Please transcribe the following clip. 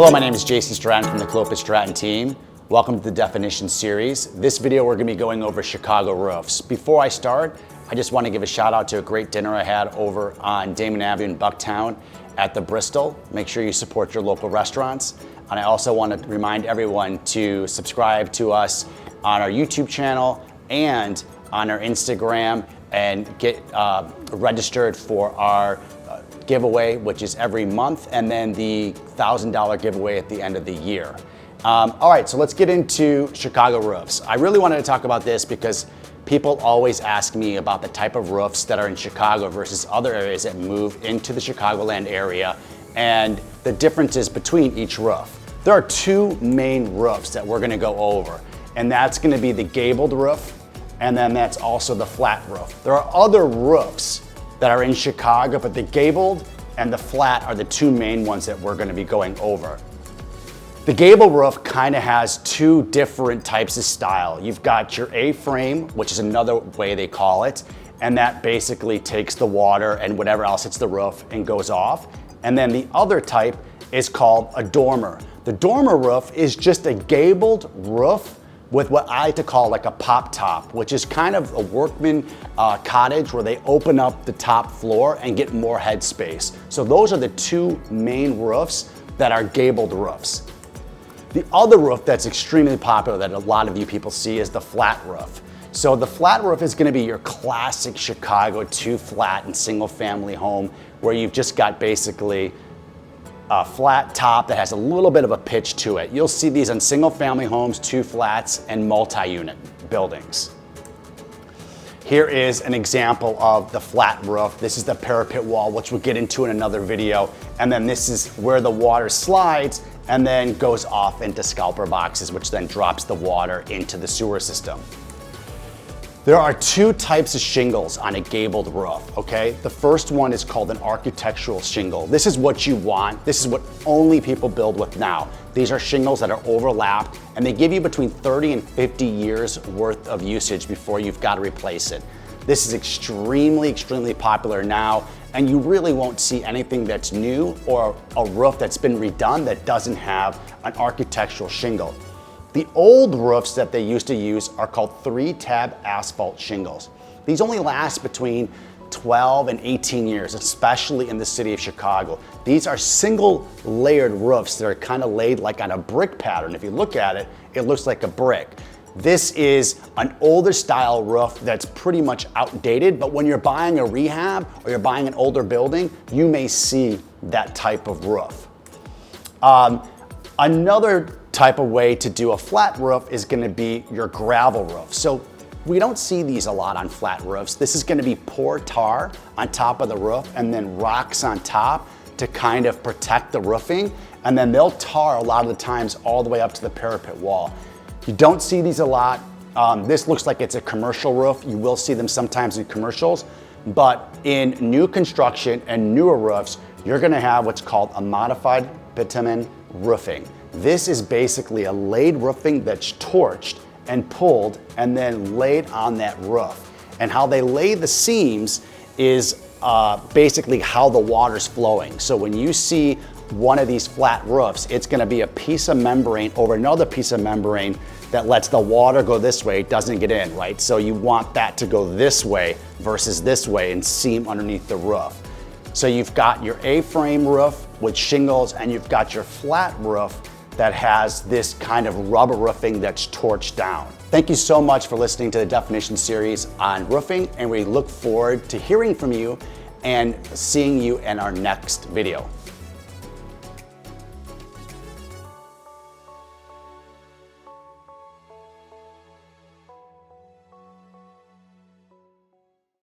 Hello, my name is Stratton from the KlopasStratton team. Welcome to the definition series. This video we're going to be going over Chicago roofs. Before I start, I just want to give a shout out to a great dinner I had over on Damon Avenue in Bucktown at the Bristol. Make sure you support your local restaurants. And I also want to remind everyone to subscribe to us on our YouTube channel and on our Instagram and get registered for our giveaway, which is every month, and then the $1,000 giveaway at the end of the year. All right, so let's get into Chicago roofs. I really wanted to talk about this because people always ask me about the type of roofs that are in Chicago versus other areas that move into the Chicagoland area and the differences between each roof. There are two main roofs that we're gonna go over, and that's gonna be the gabled roof, and then that's also the flat roof. There are other roofs that are in Chicago, but the gabled and the flat are the two main ones that we're gonna be going over. The gabled roof kind of has two different types of style. You've got your A-frame, which is another way they call it, and that basically takes the water and whatever else hits the roof and goes off. And then the other type is called a dormer. The dormer roof is just a gabled roof with what I like to call like a pop top, which is kind of a workman cottage where they open up the top floor and get more headspace. So those are the two main roofs that are gabled roofs. The other roof that's extremely popular that a lot of you people see is the flat roof. So the flat roof is gonna be your classic Chicago two flat and single family home where you've just got basically a flat top that has a little bit of a pitch to it. You'll see these on single family homes, two flats, and multi-unit buildings. Here is an example of the flat roof. This is the parapet wall, which we'll get into in another video. And then this is where the water slides and then goes off into scalper boxes, which then drops the water into the sewer system. There are two types of shingles on a gabled roof, okay? The first one is called an architectural shingle. This is what you want. This is what only people build with now. These are shingles that are overlapped, and they give you between 30 and 50 years worth of usage before you've got to replace it. This is extremely popular now, and you really won't see anything that's new or a roof that's been redone that doesn't have an architectural shingle. The old roofs that they used to use are called 3-tab asphalt shingles. These only last between 12 and 18 years, especially in the city of Chicago. These are single layered roofs that are kind of laid like on a brick pattern. If you look at it, it looks like a brick. This is an older style roof that's pretty much outdated, but when you're buying a rehab or you're buying an older building, you may see that type of roof. Another type of way to do a flat roof is gonna be your gravel roof. So we don't see these a lot on flat roofs. This is gonna be poured tar on top of the roof and then rocks on top to kind of protect the roofing. And then they'll tar a lot of the times all the way up to the parapet wall. You don't see these a lot. This looks like it's a commercial roof. You will see them sometimes in commercials, but in new construction and newer roofs, you're gonna have what's called a modified bitumen roofing. This is basically a laid roofing that's torched and pulled and then laid on that roof. And how they lay the seams is basically how the water's flowing. So when you see one of these flat roofs, it's gonna be a piece of membrane over another piece of membrane that lets the water go this way, it doesn't get in, right? So you want that to go this way versus this way and seam underneath the roof. So you've got your A-frame roof with shingles and you've got your flat roof that has this kind of rubber roofing that's torched down. Thank you so much for listening to the definition series on roofing, and we look forward to hearing from you and seeing you in our next video.